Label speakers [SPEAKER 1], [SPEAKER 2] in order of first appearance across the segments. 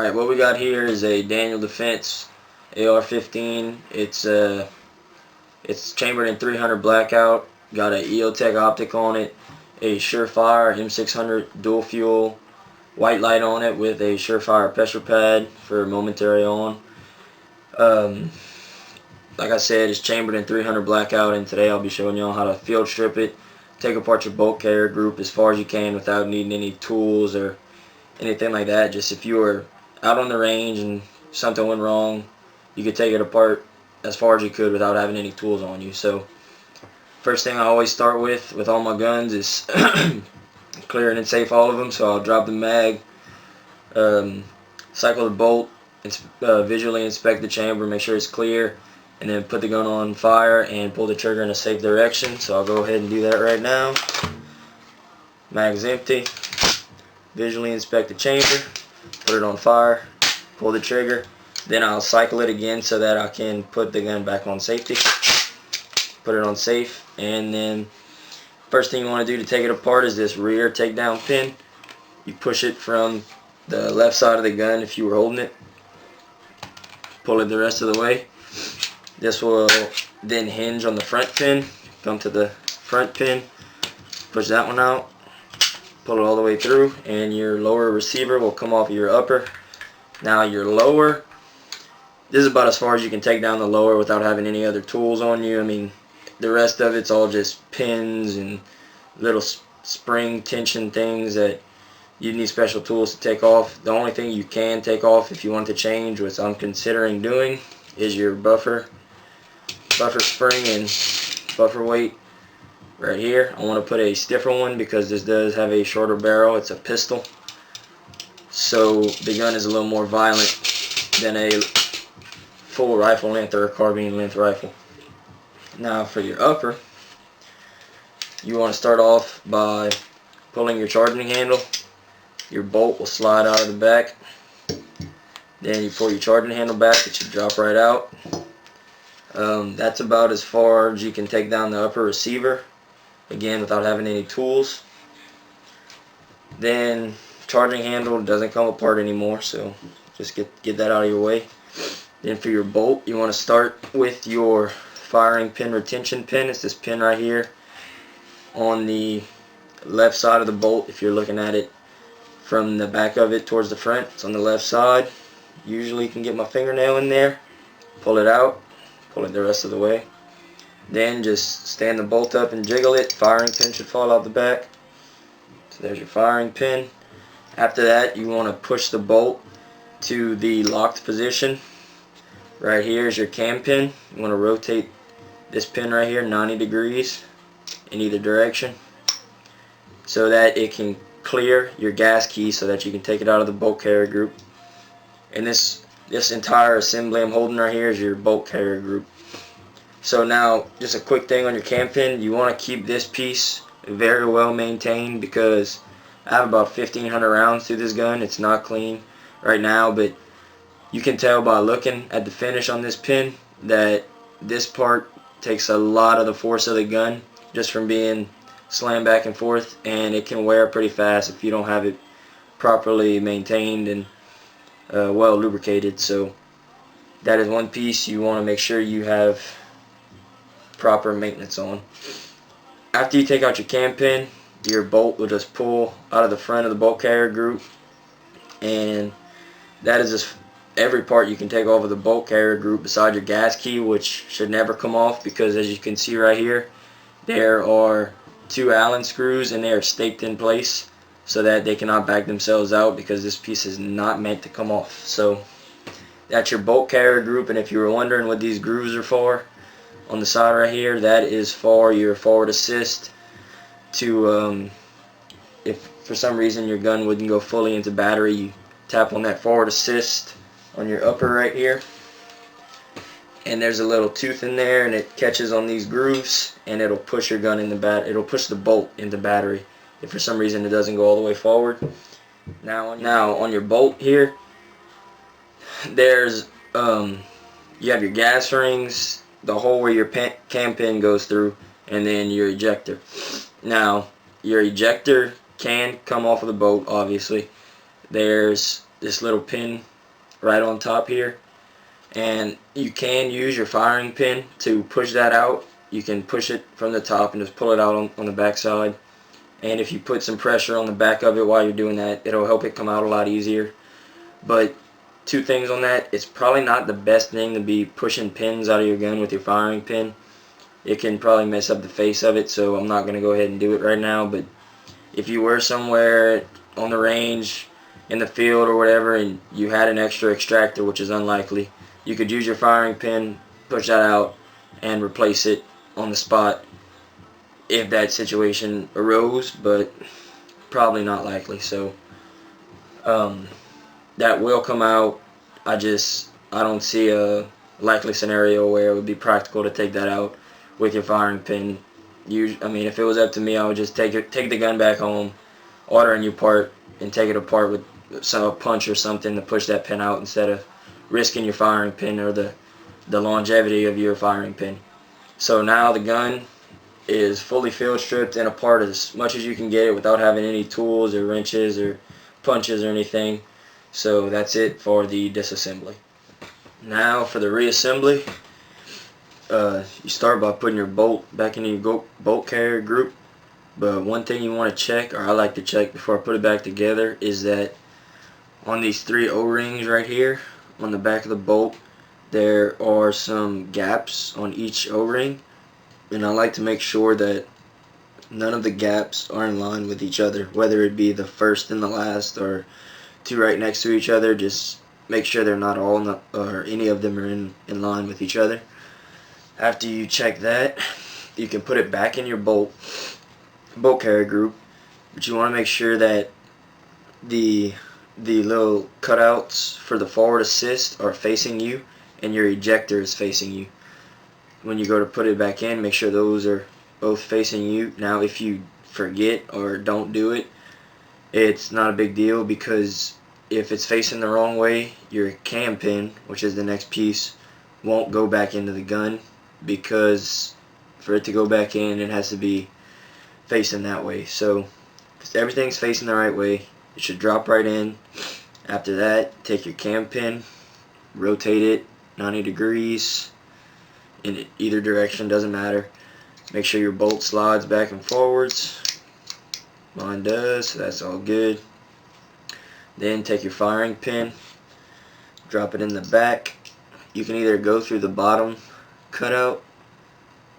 [SPEAKER 1] Alright, what we got here is a Daniel Defense AR-15. It's chambered in 300 blackout, got a EOTech optic on it, a Surefire M600 dual fuel white light on it with a Surefire pressure pad for momentary on. Like I said, it's chambered in 300 blackout, and today I'll be showing y'all how to field strip it, take apart your bolt carrier group as far as you can without needing any tools or anything like that. Just if you were out on the range and something went wrong, you could take it apart as far as you could without having any tools on you. So first thing I always start with all my guns is clearing and safe all of them. So I'll drop the mag, cycle the bolt, visually inspect the chamber, make sure it's clear, and then put the gun on fire and pull the trigger in a safe direction. So I'll go ahead and do that right now. Mag's empty. Visually inspect the chamber, put it on fire, pull the trigger, then I'll cycle it again so that I can put the gun back on safety. Put it on safe, and then first thing you want to do to take it apart is this rear takedown pin. You push it from the left side of the gun if you were holding it. Pull it the rest of the way. This will then hinge on the front pin. Come to the front pin, push that one out, pull it all the way through, and your lower receiver will come off your upper. Now your lower, this is about as far as you can take down the lower without having any other tools on you. I mean, the rest of it's all just pins and little spring tension things that you need special tools to take off. The only thing you can take off if you want to change, which I'm considering doing, is your buffer spring and buffer weight. Right here, I want to put a stiffer one because this does have a shorter barrel. It's a pistol, so the gun is a little more violent than a full rifle length or a carbine length rifle. Now for your upper, you want to start off by pulling your charging handle. Your bolt will slide out of the back. Then you pull your charging handle back, it should drop right out. That's about as far as you can take down the upper receiver, again without having any tools. Then charging handle doesn't come apart anymore, so just get that out of your way. Then for your bolt, you want to start with your firing pin retention pin. It's this pin right here on the left side of the bolt. If you're looking at it from the back of it towards the front, it's on the left side. Usually you can get my fingernail in there, pull it out, pull it the rest of the way. Then just stand the bolt up and jiggle it. Firing pin should fall out the back. So there's your firing pin. After that, you want to push the bolt to the locked position. Right here is your cam pin. You want to rotate this pin right here 90 degrees in either direction so that it can clear your gas key so that you can take it out of the bolt carrier group. And this entire assembly I'm holding right here is your bolt carrier group. So now, just a quick thing on your cam pin, you want to keep this piece very well maintained because I have about 1,500 rounds through this gun. It's not clean right now, but you can tell by looking at the finish on this pin that this part takes a lot of the force of the gun just from being slammed back and forth, and it can wear pretty fast if you don't have it properly maintained and well lubricated. So that is one piece you want to make sure you have proper maintenance on. After you take out your cam pin, your bolt will just pull out of the front of the bolt carrier group, and that is just every part you can take off of the bolt carrier group besides your gas key, which should never come off because, as you can see right here, there are 2 Allen screws and they are staked in place so that they cannot back themselves out because this piece is not meant to come off. So that's your bolt carrier group, and if you were wondering what these grooves are for on the side right here, that is for your forward assist to if for some reason your gun wouldn't go fully into battery, you tap on that forward assist on your upper right here, and there's a little tooth in there and it catches on these grooves and it'll push your gun in the it'll push the bolt into battery if for some reason it doesn't go all the way forward. Now on your bolt here, there's you have your gas rings, the hole where your cam pin goes through, and then your ejector. Now your ejector can come off of the bolt, obviously. There's this little pin right on top here, and you can use your firing pin to push that out. You can push it from the top and just pull it out on the back side, and if you put some pressure on the back of it while you're doing that, it'll help it come out a lot easier. But two things on that: it's probably not the best thing to be pushing pins out of your gun with your firing pin. It can probably mess up the face of it, so I'm not going to go ahead and do it right now. But if you were somewhere on the range, in the field or whatever, and you had an extra extractor, which is unlikely, you could use your firing pin, push that out, and replace it on the spot if that situation arose, but probably not likely. So that will come out. I don't see a likely scenario where it would be practical to take that out with your firing pin. I mean, if it was up to me, I would just take the gun back home, order a new part, and take it apart with a punch or something to push that pin out instead of risking your firing pin or the longevity of your firing pin. So now the gun is fully field stripped and apart as much as you can get it without having any tools or wrenches or punches or anything. So that's it for the disassembly. Now for the reassembly, you start by putting your bolt back into your bolt carrier group. But one thing you want to check, or I like to check before I put it back together, is that on these 3 O-rings right here on the back of the bolt, there are some gaps on each O-ring, and I like to make sure that none of the gaps are in line with each other, whether it be the first and the last or 2 right next to each other. Just make sure they're not all or any of them are in line with each other. After you check that, you can put it back in your bolt carrier group, but you want to make sure that the little cutouts for the forward assist are facing you and your ejector is facing you. When you go to put it back in, make sure those are both facing you. Now if you forget or don't do it, it's not a big deal, because if it's facing the wrong way, your cam pin, which is the next piece, won't go back into the gun, because for it to go back in, it has to be facing that way. So if everything's facing the right way, it should drop right in. After that, take your cam pin, rotate it 90 degrees in either direction, doesn't matter. Make sure your bolt slides back and forwards. Mine does, so that's all good. Then take your firing pin, drop it in the back. You can either go through the bottom cutout,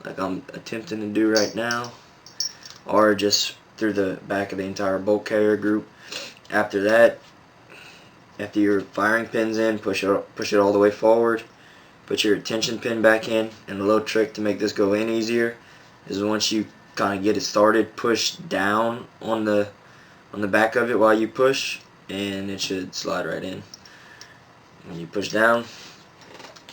[SPEAKER 1] like I'm attempting to do right now, or just through the back of the entire bolt carrier group. After that, after your firing pin's in, push it all the way forward. Put your tension pin back in, and a little trick to make this go in easier is once you kind of get it started, push down on the back of it while you push, and it should slide right in. When you push down.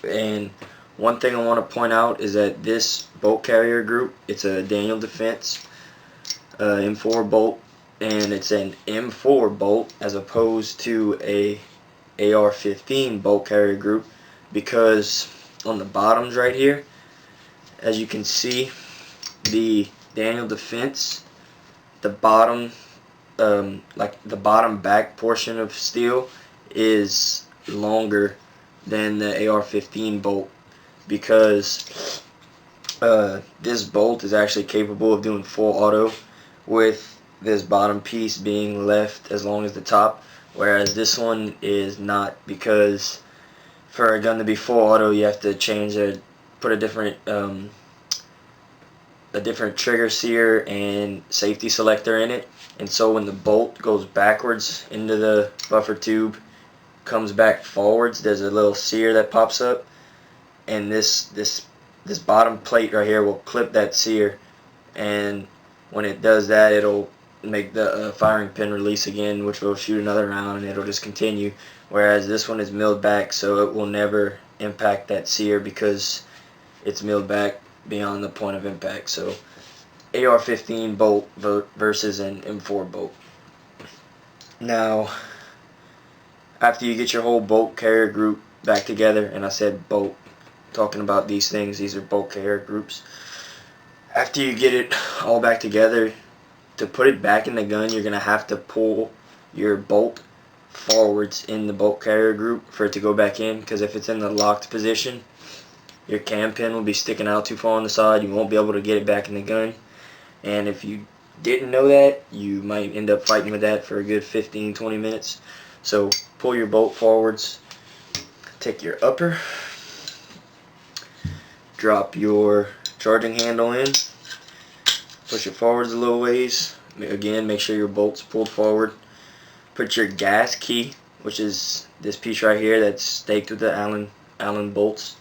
[SPEAKER 1] And one thing I want to point out is that this bolt carrier group, it's a Daniel Defense M4 bolt, and it's an M4 bolt as opposed to a AR-15 bolt carrier group, because on the bottoms right here, as you can see, the Daniel Defense, the bottom like the bottom back portion of steel is longer than the AR-15 bolt, because this bolt is actually capable of doing full auto with this bottom piece being left as long as the top, whereas this one is not, because for a gun to be full auto you have to put a different trigger sear and safety selector in it, and so when the bolt goes backwards into the buffer tube, comes back forwards, there's a little sear that pops up, and this bottom plate right here will clip that sear, and when it does that, it'll make the firing pin release again, which will shoot another round, and it'll just continue. Whereas this one is milled back, so it will never impact that sear because it's milled back beyond the point of impact. So AR-15 bolt versus an M4 bolt. Now, after you get your whole bolt carrier group back together, and I said bolt, talking about these things, these are bolt carrier groups. After you get it all back together, to put it back in the gun, you're going to have to pull your bolt forwards in the bolt carrier group for it to go back in, because if it's in the locked position, your cam pin will be sticking out too far on the side. You won't be able to get it back in the gun. And if you didn't know that, you might end up fighting with that for a good 15-20 minutes. So pull your bolt forwards, take your upper, drop your charging handle in, push it forwards a little ways. Again, make sure your bolt's pulled forward. Put your gas key, which is this piece right here that's staked with the Allen bolts.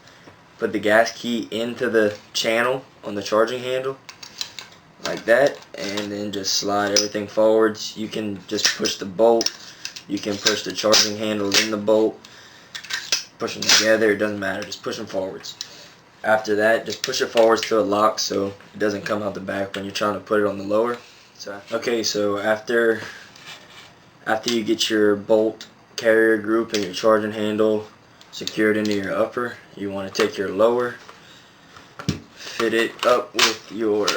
[SPEAKER 1] Put the gas key into the channel on the charging handle, like that, and then just slide everything forwards. You can just push the bolt, you can push the charging handle in the bolt, push them together, it doesn't matter, just push them forwards. After that, just push it forwards till it locks so it doesn't come out the back when you're trying to put it on the lower. So after you get your bolt carrier group and your charging handle secured into your upper, you want to take your lower, fit it up with your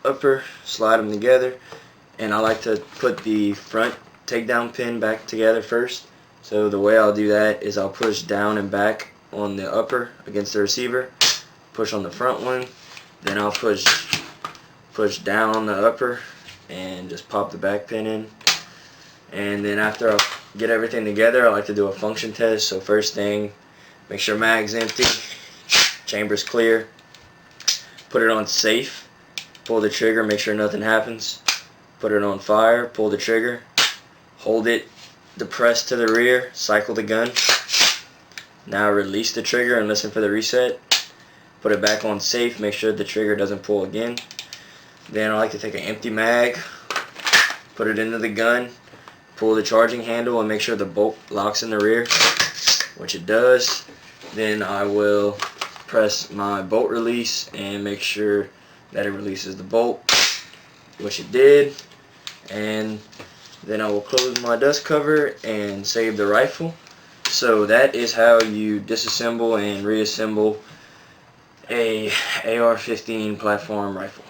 [SPEAKER 1] upper, slide them together, and I like to put the front takedown pin back together first. So the way I'll do that is I'll push down and back on the upper against the receiver, push on the front one, then I'll push down on the upper and just pop the back pin in. And then after I get everything together, I like to do a function test. So first thing, make sure mag's empty, chamber's clear, put it on safe, pull the trigger, make sure nothing happens, put it on fire, pull the trigger, hold it depressed to the rear, cycle the gun. Now release the trigger and listen for the reset. Put it back on safe, make sure the trigger doesn't pull again. Then I like to take an empty mag, put it into the gun, pull the charging handle and make sure the bolt locks in the rear, which it does. Then I will press my bolt release and make sure that it releases the bolt, which it did. And then I will close my dust cover and save the rifle. So that is how you disassemble and reassemble a AR-15 platform rifle.